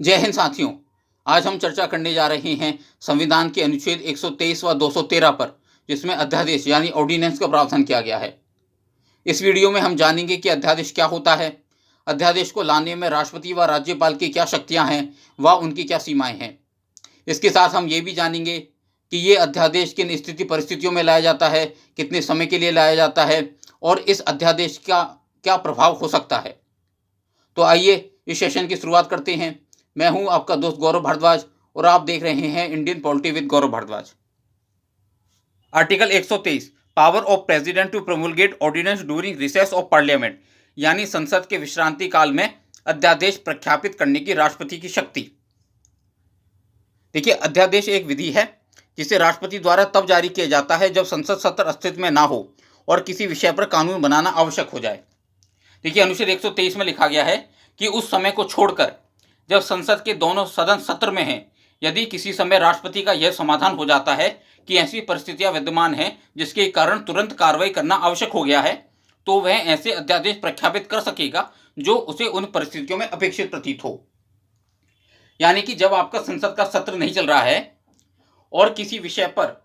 जय हिंद साथियों। आज हम चर्चा करने जा रहे हैं संविधान के अनुच्छेद 123 व 213 पर, जिसमें अध्यादेश यानी ऑर्डिनेंस का प्रावधान किया गया है। इस वीडियो में हम जानेंगे कि अध्यादेश क्या होता है, अध्यादेश को लाने में राष्ट्रपति व राज्यपाल की क्या शक्तियां हैं व उनकी क्या सीमाएं हैं। इसके साथ हम ये भी जानेंगे कि ये अध्यादेश किन स्थिति परिस्थितियों में लाया जाता है, कितने समय के लिए लाया जाता है और इस अध्यादेश का क्या प्रभाव हो सकता है। तो आइए इस सेशन की शुरुआत करते हैं। मैं हूं आपका दोस्त गौरव भारद्वाज और आप देख रहे हैं Indian polity with Gaurav Bharadwaj. Article 123, power of president to promulgate ordinance during recess of parliament, यानी संसद के विश्रांति काल में अध्यादेश प्रख्यापित करने की राष्ट्रपति की शक्ति। देखिए, अध्यादेश एक विधि है जिसे राष्ट्रपति द्वारा तब जारी किया जाता है जब संसद सत्र अस्तित्व में ना हो और किसी विषय पर कानून बनाना आवश्यक हो जाए। देखिए, अनुच्छेद 123 में लिखा गया है कि उस समय को छोड़कर जब संसद के दोनों सदन सत्र में हैं, यदि किसी समय राष्ट्रपति का यह समाधान हो जाता है कि ऐसी परिस्थितियां विद्यमान हैं जिसके कारण तुरंत कार्रवाई करना आवश्यक हो गया है, तो वह ऐसे अध्यादेश प्रख्यापित कर सकेगा जो उसे उन परिस्थितियों में अपेक्षित प्रतीत हो। यानी कि जब आपका संसद का सत्र नहीं चल रहा है और किसी विषय पर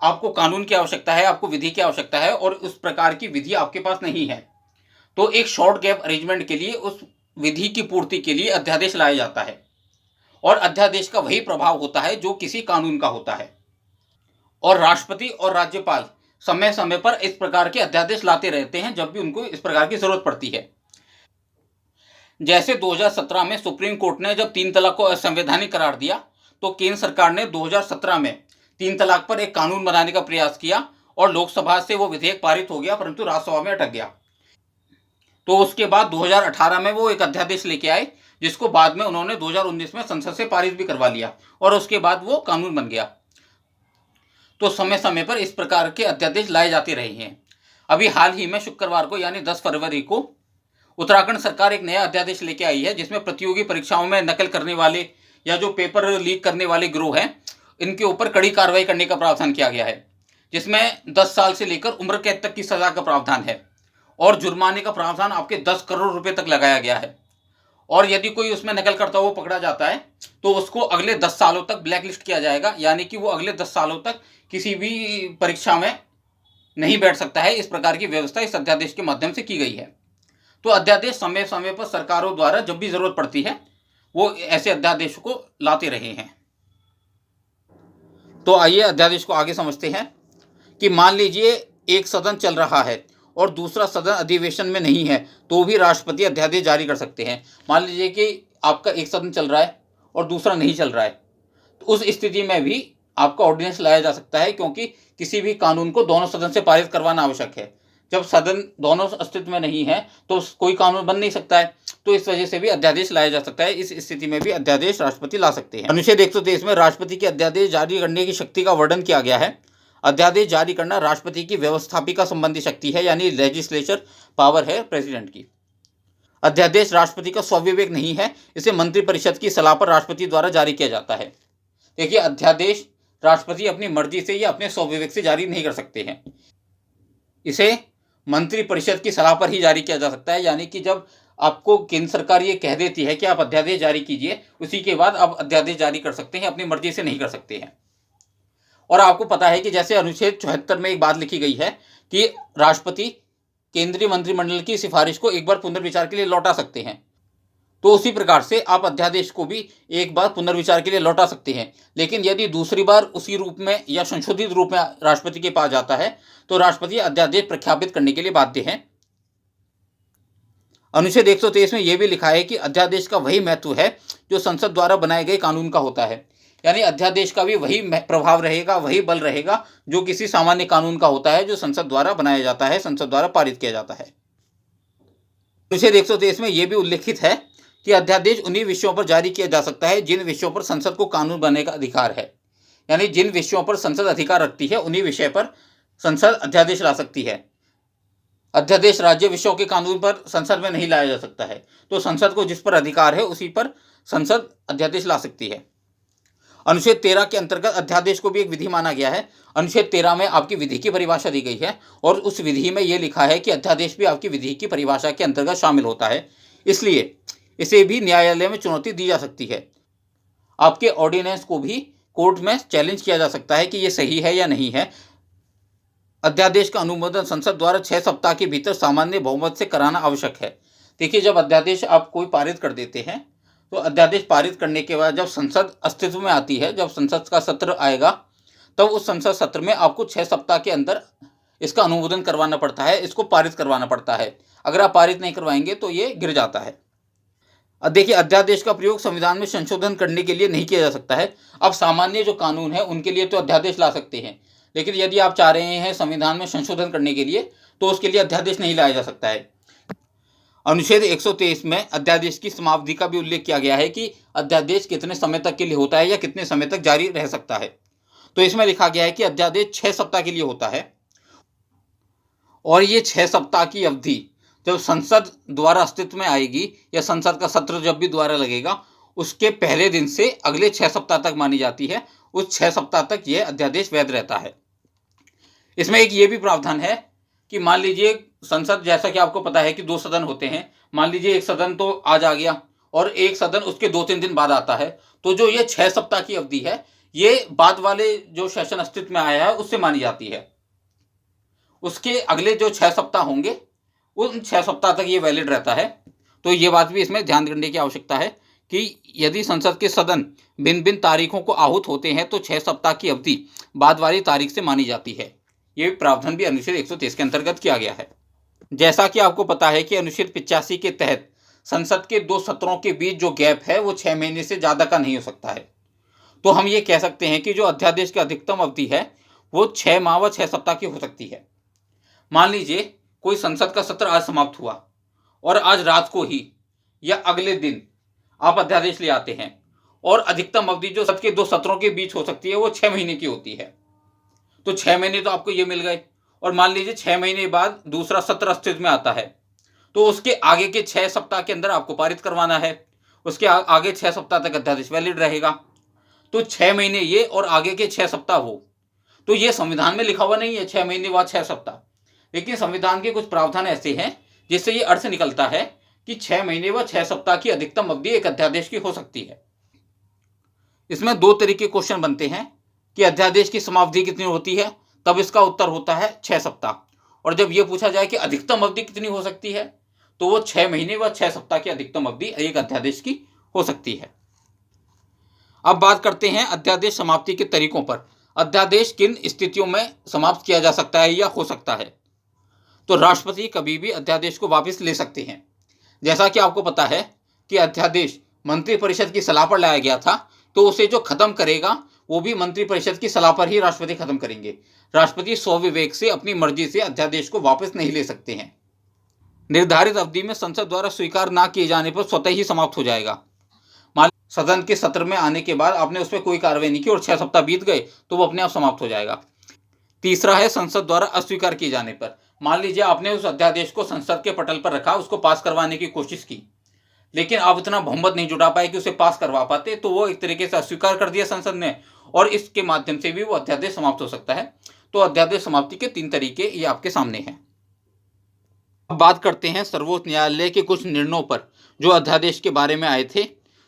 आपको कानून की आवश्यकता है, आपको विधि की आवश्यकता है और उस प्रकार की विधि आपके पास नहीं है, तो एक शॉर्ट गैप अरेंजमेंट के लिए उस विधि की पूर्ति के लिए अध्यादेश लाया जाता है। और अध्यादेश का वही प्रभाव होता है जो किसी कानून का होता है। और राष्ट्रपति और राज्यपाल समय समय पर इस प्रकार के अध्यादेश लाते रहते हैं जब भी उनको इस प्रकार की जरूरत पड़ती है। जैसे 2017 में सुप्रीम कोर्ट ने जब 3 तलाक को असंवैधानिक करार दिया, तो केंद्र सरकार ने 2017 में 3 तलाक पर एक कानून बनाने का प्रयास किया और लोकसभा से वो विधेयक पारित हो गया, परंतु राज्यसभा में अटक गया। तो उसके बाद 2018 में वो एक अध्यादेश लेके आए जिसको बाद में उन्होंने 2019 में संसद से पारित भी करवा लिया और उसके बाद वो कानून बन गया। तो समय समय पर इस प्रकार के अध्यादेश लाए जाते रहे हैं। अभी हाल ही में शुक्रवार को यानी 10 फरवरी को उत्तराखंड सरकार एक नया अध्यादेश लेके आई है जिसमें प्रतियोगी परीक्षाओं में नकल करने वाले या जो पेपर लीक करने वाले गिरोह हैं, इनके ऊपर कड़ी कार्रवाई करने का प्रावधान किया गया है, जिसमें 10 साल से लेकर उम्र कैद तक की सजा का प्रावधान है और जुर्माने का प्रावधान आपके 10 करोड़ रुपए तक लगाया गया है। और यदि कोई उसमें नकल करता हुआ पकड़ा जाता है तो उसको अगले 10 सालों तक ब्लैक लिस्ट किया जाएगा, यानी कि वो अगले 10 सालों तक किसी भी परीक्षा में नहीं बैठ सकता है। इस प्रकार की व्यवस्था इस अध्यादेश के माध्यम से की गई है। तो अध्यादेश समय समय पर सरकारों द्वारा जब भी जरूरत पड़ती है वो ऐसे अध्यादेश को लाते रहे हैं। तो आइए अध्यादेश को आगे समझते हैं कि मान लीजिए एक सदन चल रहा है और दूसरा सदन अधिवेशन में नहीं है, तो भी राष्ट्रपति अध्यादेश जारी कर सकते हैं। मान लीजिए कि आपका एक सदन चल रहा है और दूसरा नहीं चल रहा है, तो उस स्थिति में भी आपका ऑर्डिनेंस लाया जा सकता है, क्योंकि किसी भी कानून को दोनों सदन से पारित करवाना आवश्यक है। जब सदन दोनों अस्तित्व में नहीं है तो कोई कानून बन नहीं सकता है, तो इस वजह से भी अध्यादेश लाया जा सकता है। इस स्थिति में भी अध्यादेश राष्ट्रपति ला सकते हैं। अनुच्छेद 123 में राष्ट्रपति के अध्यादेश जारी करने की शक्ति का वर्णन किया गया है। अध्यादेश जारी करना राष्ट्रपति की व्यवस्थापिका संबंधी शक्ति है, यानी लेजिस्लेचर पावर है प्रेसिडेंट की। अध्यादेश राष्ट्रपति का स्वविवेक नहीं है, इसे मंत्रिपरिषद की सलाह पर राष्ट्रपति द्वारा जारी किया जाता है। देखिए, अध्यादेश राष्ट्रपति अपनी मर्जी से या अपने स्वविवेक से जारी नहीं कर सकते हैं, इसे मंत्रिपरिषद की सलाह पर ही जारी किया जा सकता है। यानी कि जब आपको केंद्र सरकार ये कह देती है कि आप अध्यादेश जारी कीजिए, उसी के बाद आप अध्यादेश जारी कर सकते हैं, अपनी मर्जी से नहीं कर सकते हैं। और आपको पता है कि जैसे अनुच्छेद 74 में एक बात लिखी गई है कि राष्ट्रपति केंद्रीय मंत्रिमंडल की सिफारिश को एक बार पुनर्विचार के लिए लौटा सकते हैं, तो उसी प्रकार से आप अध्यादेश को भी एक बार पुनर्विचार के लिए लौटा सकते हैं। लेकिन यदि दूसरी बार उसी रूप में या संशोधित रूप में राष्ट्रपति के पास जाता है तो राष्ट्रपति अध्यादेश प्रख्यापित करने के लिए बाध्य है। अनुच्छेद 123 में यह भी लिखा है कि अध्यादेश का वही महत्व है जो संसद द्वारा बनाए गए कानून का होता है। यानी अध्यादेश का भी वही प्रभाव रहेगा, वही बल रहेगा जो किसी सामान्य कानून का होता है, जो संसद द्वारा बनाया जाता है, संसद द्वारा पारित किया जाता है। अनुच्छेद 123 में यह भी उल्लेखित है कि अध्यादेश उन्हीं विषयों पर जारी किया जा सकता है जिन विषयों पर संसद को कानून बनाने का अधिकार है। यानी जिन विषयों पर संसद अधिकार रखती है उन्हीं विषय पर संसद अध्यादेश ला सकती है। अध्यादेश राज्य विषयों के कानून पर संसद में नहीं लाया जा सकता है, तो संसद को जिस पर अधिकार है उसी पर संसद अध्यादेश ला सकती है। अनुच्छेद 13 के अंतर्गत अध्यादेश को भी एक विधि माना गया है। अनुच्छेद 13 में आपकी विधि की परिभाषा दी गई है और उस विधि में यह लिखा है कि अध्यादेश भी आपकी विधि की परिभाषा के अंतर्गत शामिल होता है, इसलिए इसे भी न्यायालय में चुनौती दी जा सकती है। आपके ऑर्डिनेंस को भी कोर्ट में चैलेंज किया जा सकता है कि ये सही है या नहीं है। अध्यादेश का अनुमोदन संसद द्वारा 6 सप्ताह के भीतर सामान्य बहुमत से कराना आवश्यक है। देखिए, जब अध्यादेश आप कोई पारित कर देते हैं तो अध्यादेश पारित करने के बाद जब संसद अस्तित्व में आती है, जब संसद का सत्र आएगा, तब उस संसद सत्र में आपको 6 सप्ताह के अंदर इसका अनुमोदन करवाना पड़ता है, इसको पारित करवाना पड़ता है। अगर आप पारित नहीं करवाएंगे तो ये गिर जाता है। अब देखिए, अध्यादेश का प्रयोग संविधान में संशोधन करने के लिए नहीं किया जा सकता है। अब सामान्य जो कानून है उनके लिए तो अध्यादेश ला सकते हैं, लेकिन यदि आप चाह रहे हैं संविधान में संशोधन करने के लिए तो उसके लिए अध्यादेश नहीं लाया जा सकता है। अनुच्छेद 123 में अध्यादेश की समाप्ति का भी उल्लेख किया गया है कि अध्यादेश कितने समय तक के लिए होता है या कितने समय तक जारी रह सकता है। तो इसमें लिखा गया है कि अध्यादेश 6 सप्ताह के लिए होता है और ये 6 सप्ताह की अवधि जब संसद द्वारा अस्तित्व में आएगी या संसद का सत्र जब भी द्वारा लगेगा उसके पहले दिन से अगले 6 सप्ताह तक मानी जाती है। उस 6 सप्ताह तक यह अध्यादेश वैध रहता है। इसमें एक ये भी प्रावधान है कि मान लीजिए संसद, जैसा कि आपको पता है कि 2 सदन होते हैं, मान लीजिए एक सदन तो आज आ गया और एक सदन उसके 2-3 दिन बाद आता है, तो जो ये 6 सप्ताह की अवधि है ये बाद वाले जो सेशन अस्तित्व में आया है उससे मानी जाती है। उसके अगले जो 6 सप्ताह होंगे उन 6 सप्ताह तक ये वैलिड रहता है। तो ये बात भी इसमें ध्यान देने की आवश्यकता है कि यदि संसद के सदन भिन्न भिन्न तारीखों को आहूत होते हैं तो 6 सप्ताह की अवधि बाद वाली तारीख से मानी जाती है। ये प्रावधान भी अनुच्छेद 123 के अंतर्गत किया गया है। जैसा कि आपको पता है कि अनुच्छेद 85 के तहत संसद के 2 सत्रों के बीच जो गैप है वो 6 महीने से ज़्यादा का नहीं हो सकता है। तो हम ये कह सकते हैं कि जो अध्यादेश की अधिकतम अवधि है वो 6 माह व 6 सप्ताह की हो सकती है। मान लीजिए कोई संसद का सत्र आज समाप्त हुआ और आज रात को ही या अगले दिन आप अध्यादेश ले आते हैं और अधिकतम अवधि जो संसद के 2 सत्रों के बीच हो सकती है वो 6 महीने की होती है। तो 6 महीने तो आपको ये मिल गए और मान लीजिए 6 महीने बाद दूसरा सत्र अस्तित्व में आता है तो उसके आगे के 6 सप्ताह के अंदर आपको पारित करवाना है। उसके आगे 6 सप्ताह तक अध्यादेश वैलिड रहेगा। तो 6 महीने ये और आगे के 6 सप्ताह वो, तो ये संविधान में लिखा हुआ नहीं है 6 महीने बाद 6 सप्ताह, लेकिन संविधान के कुछ प्रावधान ऐसे हैं जिससे ये अर्थ निकलता है कि 6 महीने व 6 सप्ताह की अधिकतम अवधि एक अध्यादेश की हो सकती है। इसमें 2 तरीके क्वेश्चन बनते हैं कि अध्यादेश की समाप्ति कितनी होती है, तब इसका उत्तर होता है 6 सप्ताह। और जब यह पूछा जाए कि अधिकतम अवधि कितनी हो सकती है तो वो 6 महीने व 6 सप्ताह की अधिकतम अवधि एक अध्यादेश की हो सकती है। अब बात करते हैं अध्यादेश समाप्ति के तरीकों पर। अध्यादेश किन स्थितियों में समाप्त किया जा सकता है या हो सकता है। तो राष्ट्रपति कभी भी अध्यादेश को वापस ले सकते हैं। जैसा कि आपको पता है कि अध्यादेश मंत्रिपरिषद की सलाह पर लाया गया था, तो उसे जो खत्म करेगा वो भी मंत्रिपरिषद की सलाह पर ही राष्ट्रपति खत्म करेंगे। राष्ट्रपति स्वविवेक से अपनी मर्जी से अध्यादेश को वापस नहीं ले सकते हैं। निर्धारित अवधि में संसद द्वारा स्वीकार न किए जाने पर स्वतः ही समाप्त हो जाएगा। मान सदन के सत्र में आने के बाद आपने उस पर कोई कार्रवाई नहीं की और 6 सप्ताह बीत गए तो वो अपने आप समाप्त हो जाएगा। तीसरा है संसद द्वारा अस्वीकार किए जाने पर। मान लीजिए आपने उस अध्यादेश को संसद के पटल पर रखा, उसको पास करवाने की कोशिश की, लेकिन आप इतना बहुमत नहीं जुटा पाए कि उसे पास करवा पाते, तो वो एक तरीके से अस्वीकार कर दिया संसद ने और इसके माध्यम से भी वो अध्यादेश समाप्त हो सकता है। तो अध्यादेश समाप्ति के 3 तरीके ये आपके सामने हैं। अब बात करते हैं सर्वोच्च न्यायालय के कुछ निर्णयों पर जो अध्यादेश के बारे में आए थे।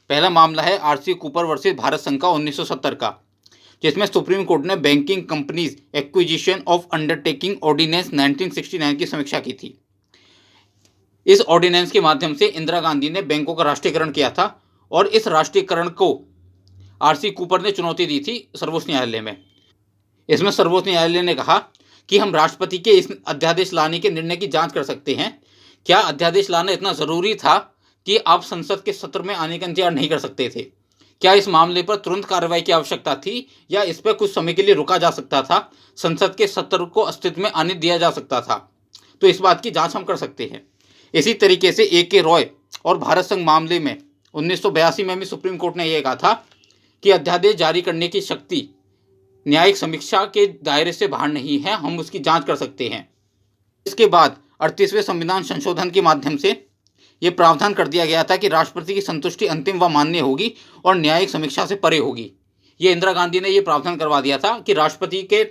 पहला मामला है आरसी कूपर वर्सेस भारत संघ का 1970 का, जिसमें सुप्रीम कोर्ट ने banking companies acquisition of undertaking ordinance 1969 की समीक्षा की थी। इस ऑर्डिनेंस के माध्यम से इंदिरा गांधी ने बैंकों का राष्ट्रीयकरण किया था और इस राष्ट्रीयकरण को आरसी कूपर ने चुनौती दी थी सर्वोच्च न्यायालय में। इसमें सर्वोच्च न्यायालय ने कहा कि हम राष्ट्रपति के इस अध्यादेश लाने के निर्णय की जांच कर सकते हैं। क्या अध्यादेश लाना इतना ज़रूरी था कि आप संसद के सत्र में आने का इंतजार नहीं कर सकते थे? क्या इस मामले पर तुरंत कार्रवाई की आवश्यकता थी या इस पर कुछ समय के लिए रुका जा सकता था, संसद के सत्र को अस्तित्व में आने दिया जा सकता था? तो इस बात की जांच हम कर सकते हैं। इसी तरीके से ए.के. रॉय और भारत संघ मामले में 1982 में भी सुप्रीम कोर्ट ने यह कहा था कि अध्यादेश जारी करने की शक्ति न्यायिक समीक्षा के दायरे से बाहर नहीं है, हम उसकी जांच कर सकते हैं। इसके बाद 38वें संविधान संशोधन के माध्यम से ये प्रावधान कर दिया गया था कि राष्ट्रपति की संतुष्टि अंतिम व मान्य होगी और न्यायिक समीक्षा से परे होगी। ये इंदिरा गांधी ने ये प्रावधान करवा दिया था कि राष्ट्रपति के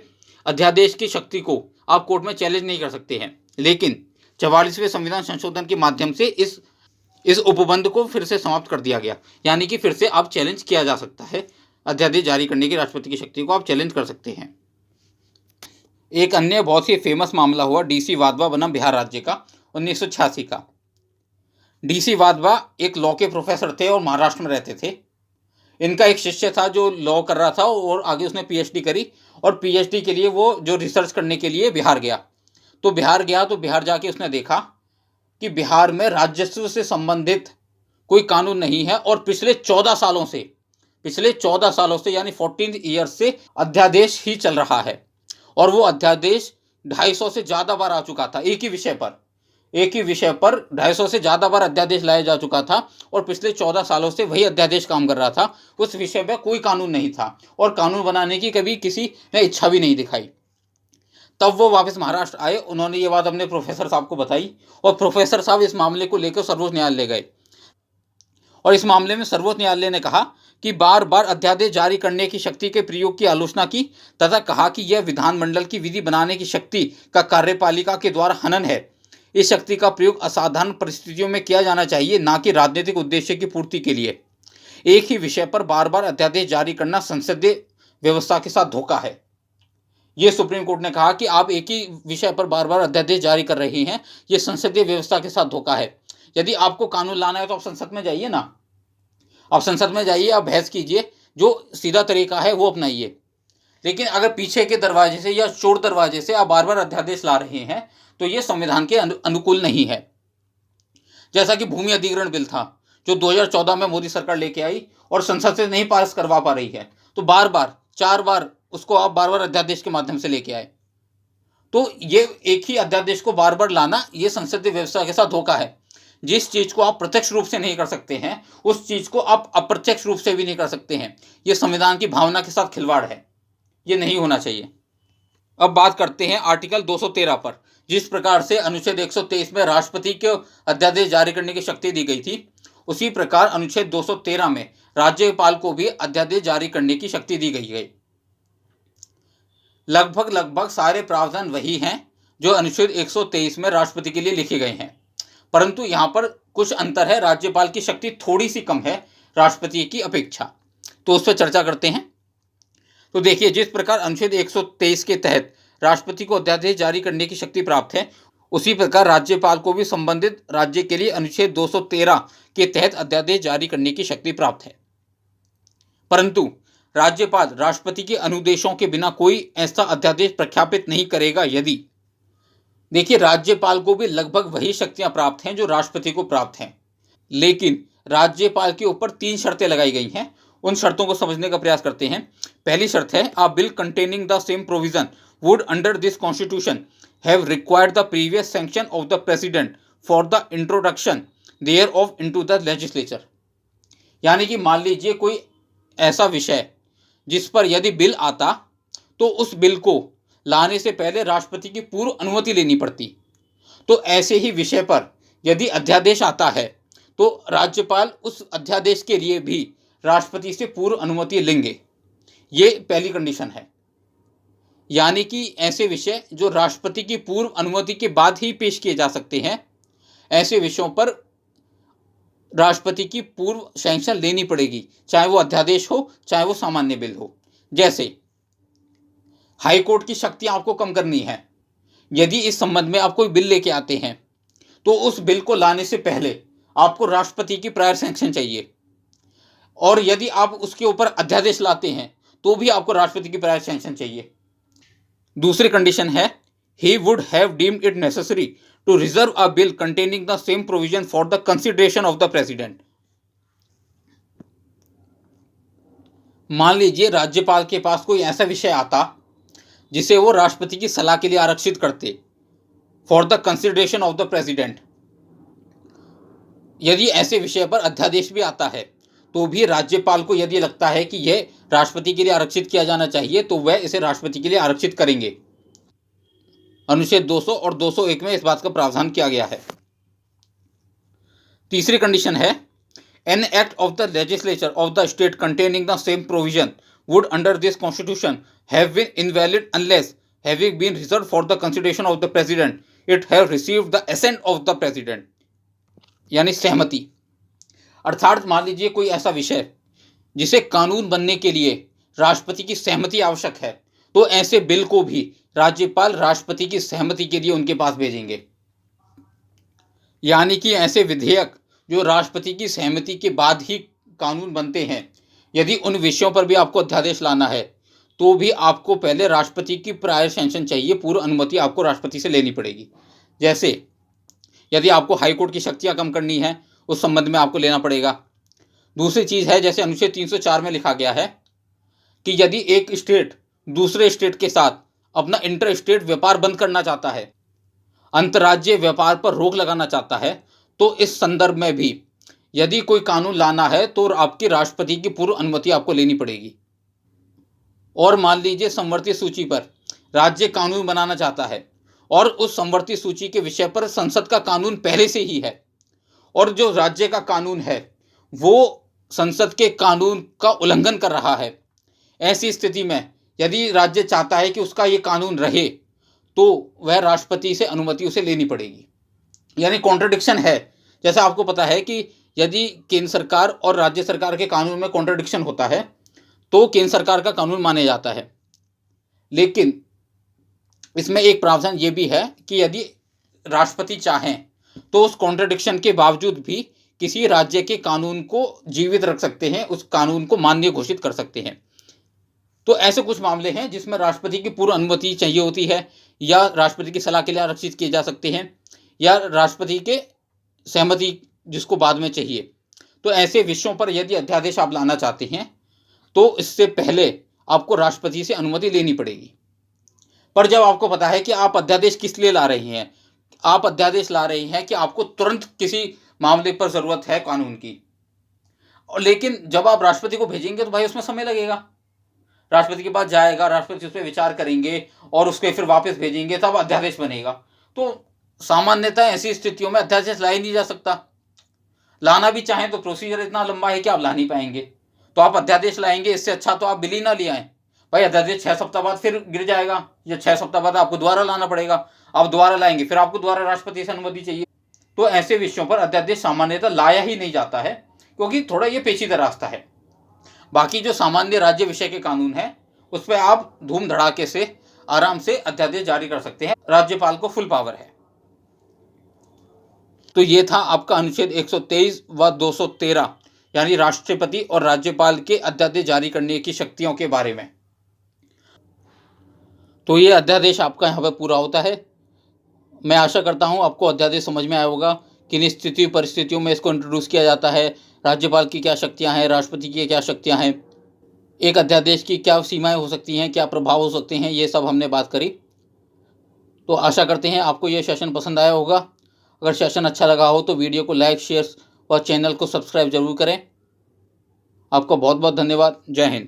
अध्यादेश की शक्ति को आप कोर्ट में चैलेंज नहीं कर सकते हैं। लेकिन 44वें संविधान संशोधन के माध्यम से इस इस उपबंध को फिर से समाप्त कर दिया गया, यानी कि फिर से अब चैलेंज किया जा सकता है। अध्यादेश जारी करने की राष्ट्रपति की शक्ति को आप चैलेंज कर सकते हैं। एक अन्य बहुत ही फेमस मामला हुआ डीसी वाधवा बनाम बिहार राज्य का 1986 का। डीसी वाधवा एक लॉ के प्रोफेसर थे और महाराष्ट्र में रहते थे। इनका एक शिष्य था जो लॉ कर रहा था और आगे उसने पीएचडी करी, और पीएचडी के लिए वो जो रिसर्च करने के लिए बिहार गया। तो बिहार जाके उसने देखा कि बिहार में राजस्व से संबंधित कोई कानून नहीं है, और पिछले 14 सालों से यानी 14 ईयर्स से अध्यादेश ही चल रहा है। और वो अध्यादेश 250 से ज़्यादा बार आ चुका था। एक ही विषय पर 250 से ज़्यादा बार अध्यादेश लाया जा चुका था, और पिछले 14 सालों से वही अध्यादेश काम कर रहा था। उस विषय पर कोई कानून नहीं था, और कानून बनाने की कभी किसी ने इच्छा भी नहीं दिखाई। तब वो वापस महाराष्ट्र आए, उन्होंने ये बात अपने प्रोफेसर साहब को बताई, और प्रोफेसर साहब इस मामले को लेकर सर्वोच्च न्यायालय गए। और इस मामले में सर्वोच्च न्यायालय ने कहा कि बार बार अध्यादेश जारी करने की शक्ति के प्रयोग की आलोचना की, तथा कहा कि यह विधानमंडल की विधि बनाने की शक्ति का कार्यपालिका के द्वारा हनन है। इस शक्ति का प्रयोग असाधारण परिस्थितियों में किया जाना चाहिए, ना कि राजनीतिक उद्देश्य की पूर्ति के लिए। एक ही विषय पर बार बार अध्यादेश जारी करना संसदीय व्यवस्था के साथ धोखा है। ये सुप्रीम कोर्ट ने कहा कि आप एक ही विषय पर बार बार अध्यादेश जारी कर रहे हैं, ये संसदीय व्यवस्था के साथ धोखा है। यदि आपको कानून लाना है तो आप संसद में जाइए ना, आप संसद में जाइए, आप बहस कीजिए, जो सीधा तरीका है वो अपनाइए। लेकिन अगर पीछे के दरवाजे से या चोर दरवाजे से आप बार बार अध्यादेश ला रहे हैं तो ये संविधान के अनुकूल नहीं है। जैसा कि भूमि अधिग्रहण बिल था जो 2014 में मोदी सरकार लेके आई और संसद से नहीं पास करवा पा रही है, तो चार बार उसको आप बार बार अध्यादेश के माध्यम से लेके आए। तो ये एक ही अध्यादेश को बार बार लाना, ये संसदीय व्यवस्था के साथ धोखा है। जिस चीज को आप प्रत्यक्ष रूप से नहीं कर सकते हैं, उस चीज को आप अप्रत्यक्ष रूप से भी नहीं कर सकते हैं। ये संविधान की भावना के साथ खिलवाड़ है, ये नहीं होना चाहिए। अब बात करते हैं आर्टिकल 213 पर। जिस प्रकार से अनुच्छेद 123 में राष्ट्रपति को अध्यादेश जारी करने की शक्ति दी गई थी, उसी प्रकार अनुच्छेद 213 में राज्यपाल को भी अध्यादेश जारी करने की शक्ति दी गई। लगभग सारे प्रावधान वही हैं जो अनुच्छेद 123 में राष्ट्रपति के लिए लिखे गए हैं, परंतु यहाँ पर कुछ अंतर है। राज्यपाल की शक्ति थोड़ी सी कम है राष्ट्रपति की अपेक्षा, तो उस पर चर्चा करते हैं। तो देखिए, जिस प्रकार अनुच्छेद 123 के तहत राष्ट्रपति को अध्यादेश जारी करने की शक्ति प्राप्त है, उसी प्रकार राज्यपाल को भी संबंधित राज्य के लिए अनुच्छेद 213 के तहत अध्यादेश जारी करने की शक्ति प्राप्त है। परंतु राज्यपाल राष्ट्रपति के अनुदेशों के बिना कोई ऐसा अध्यादेश प्रख्यापित नहीं करेगा। यदि देखिए, राज्यपाल को भी लगभग वही शक्तियां प्राप्त हैं जो राष्ट्रपति को प्राप्त हैं, लेकिन राज्यपाल के ऊपर 3 शर्तें लगाई गई हैं। उन शर्तों को समझने का प्रयास करते हैं। पहली शर्त है, a bill containing the same provision would under this constitution have required the previous sanction of the president for the introduction thereof into the legislature. यानी कि मान लीजिए कोई ऐसा विषय जिस पर यदि बिल आता तो उस बिल को लाने से पहले राष्ट्रपति की पूर्व अनुमति लेनी पड़ती। तो ऐसे ही विषय पर यदि अध्यादेश आता है तो राज्यपाल उस अध्यादेश के लिए भी राष्ट्रपति से पूर्व अनुमति लेंगे। ये पहली कंडीशन है। यानी कि ऐसे विषय जो राष्ट्रपति की पूर्व अनुमति के बाद ही पेश किए जा सकते हैं, ऐसे विषयों पर राष्ट्रपति की पूर्व सैंक्शन लेनी पड़ेगी, चाहे वो अध्यादेश हो चाहे वो सामान्य बिल हो। जैसे हाईकोर्ट की शक्तियां आपको कम करनी है, यदि इस संबंध में आप कोई बिल लेके आते हैं तो उस बिल को लाने से पहले आपको राष्ट्रपति की प्रायर सैंक्शन चाहिए, और यदि आप उसके ऊपर अध्यादेश लाते हैं तो भी आपको राष्ट्रपति की प्रायर सैंक्शन चाहिए। दूसरी कंडीशन है, he would have deemed it necessary to reserve a bill containing the same provision for the consideration of the president। मान लीजिए राज्यपाल के पास कोई ऐसा विषय आता जिसे वो राष्ट्रपति की सलाह के लिए आरक्षित करते, for the consideration of the president. यदि ऐसे विषय पर अध्यादेश भी आता है तो भी राज्यपाल को यदि लगता है कि यह राष्ट्रपति के लिए आरक्षित किया जाना चाहिए तो वह इसे राष्ट्रपति के लिए आरक्षित करेंगे। अनुच्छेद 200 और 201 में इस बात का प्रावधान किया गया है। तीसरी कंडीशन है, an act of the legislature of the state containing the same provision would under this constitution have been invalid unless, having been reserved for the consideration of the president, it have received the assent of the president। यानी सहमति। अर्थात मान लीजिए कोई ऐसा विषय जिसे कानून बनने के लिए राष्ट्रपति की सहमति आवश्यक है, तो ऐसे बिल को भी राज्यपाल राष्ट्रपति की सहमति के लिए उनके पास भेजेंगे। यानी कि ऐसे विधेयक जो राष्ट्रपति की सहमति के बाद ही कानून बनते हैं, यदि उन विषयों पर भी आपको अध्यादेश लाना है तो भी आपको पहले राष्ट्रपति की प्रायर सैंक्शन चाहिए, पूर्व अनुमति आपको राष्ट्रपति से लेनी पड़ेगी। जैसे यदि आपको हाईकोर्ट की शक्तियां कम करनी है, उस संबंध में आपको लेना पड़ेगा। दूसरी चीज है, जैसे अनुच्छेद 304 में लिखा गया है कि यदि एक स्टेट दूसरे स्टेट के साथ अपना इंटर स्टेट व्यापार बंद करना चाहता है, अंतर्राज्यीय व्यापार पर रोक लगाना चाहता है, तो इस संदर्भ में भी यदि कोई कानून लाना है तो आपकी राष्ट्रपति की पूर्व अनुमति आपको लेनी पड़ेगी। और मान लीजिए संवर्ती सूची पर राज्य कानून बनाना चाहता है और उस संवर्ती सूची के विषय पर संसद का कानून पहले से ही है और जो राज्य का कानून है वो संसद के कानून का उल्लंघन कर रहा है, ऐसी स्थिति में यदि राज्य चाहता है कि उसका ये कानून रहे तो वह राष्ट्रपति से अनुमति उसे लेनी पड़ेगी। यानी कॉन्ट्रडिक्शन है। जैसा आपको पता है कि यदि केंद्र सरकार और राज्य सरकार के कानून में कॉन्ट्रडिक्शन होता है तो केंद्र सरकार का कानून माना जाता है, लेकिन इसमें एक प्रावधान ये भी है कि यदि राष्ट्रपति चाहें तो उस कॉन्ट्रडिक्शन के बावजूद भी किसी राज्य के कानून को जीवित रख सकते हैं, उस कानून को मान्य घोषित कर सकते हैं। तो ऐसे कुछ मामले हैं जिसमें राष्ट्रपति की पूर्व अनुमति चाहिए होती है, या राष्ट्रपति की सलाह के लिए आरक्षित किए जा सकते हैं, या राष्ट्रपति के सहमति जिसको बाद में चाहिए। तो ऐसे विषयों पर यदि अध्यादेश आप लाना चाहते हैं तो इससे पहले आपको राष्ट्रपति से अनुमति लेनी पड़ेगी। पर जब आपको पता है कि आप अध्यादेश किस लिए ला रहे हैं, आप अध्यादेश ला रहे हैं कि आपको तुरंत किसी मामले पर जरूरत है कानून की, और लेकिन जब आप राष्ट्रपति को भेजेंगे तो भाई उसमें समय लगेगा, राष्ट्रपति के पास जाएगा, राष्ट्रपति उस पर विचार करेंगे और उसके फिर वापस भेजेंगे, तब अध्यादेश बनेगा। तो सामान्यतः ऐसी स्थितियों में अध्यादेश ला ही नहीं जा सकता। लाना भी चाहें तो प्रोसीजर इतना लंबा है कि आप ला नहीं पाएंगे, तो आप अध्यादेश लाएंगे, इससे अच्छा तो आप बिल ही ना ले आए। भाई अध्यादेश 6 सप्ताह बाद फिर गिर जाएगा, या 6 सप्ताह बाद आपको दोबारा लाना पड़ेगा, आप दोबारा लाएंगे, फिर आपको दोबारा राष्ट्रपति से अनुमति चाहिए। तो ऐसे विषयों पर अध्यादेश सामान्यतः लाया ही नहीं जाता है, क्योंकि थोड़ा ये पेचीदा रास्ता है। बाकी जो सामान्य राज्य विषय के कानून है उस पर आप धूम धड़ाके से आराम से अध्यादेश जारी कर सकते हैं, राज्यपाल को फुल पावर है। तो ये था आपका अनुच्छेद 123 व 213 यानी राष्ट्रपति और राज्यपाल के अध्यादेश जारी करने की शक्तियों के बारे में। तो ये अध्यादेश आपका यहाँ पर पूरा होता है। मैं आशा करता हूँ आपको अध्यादेश समझ में आया होगा, किन स्थिति परिस्थितियों में इसको इंट्रोड्यूस किया जाता है, राज्यपाल की क्या शक्तियाँ हैं, राष्ट्रपति की क्या शक्तियाँ हैं, एक अध्यादेश की क्या सीमाएं हो सकती हैं, क्या प्रभाव हो सकते हैं, ये सब हमने बात करी। तो आशा करते हैं आपको ये सेशन पसंद आया होगा। अगर सेशन अच्छा लगा हो तो वीडियो को लाइक, शेयर और चैनल को सब्सक्राइब जरूर करें। आपका बहुत बहुत धन्यवाद। जय हिंद।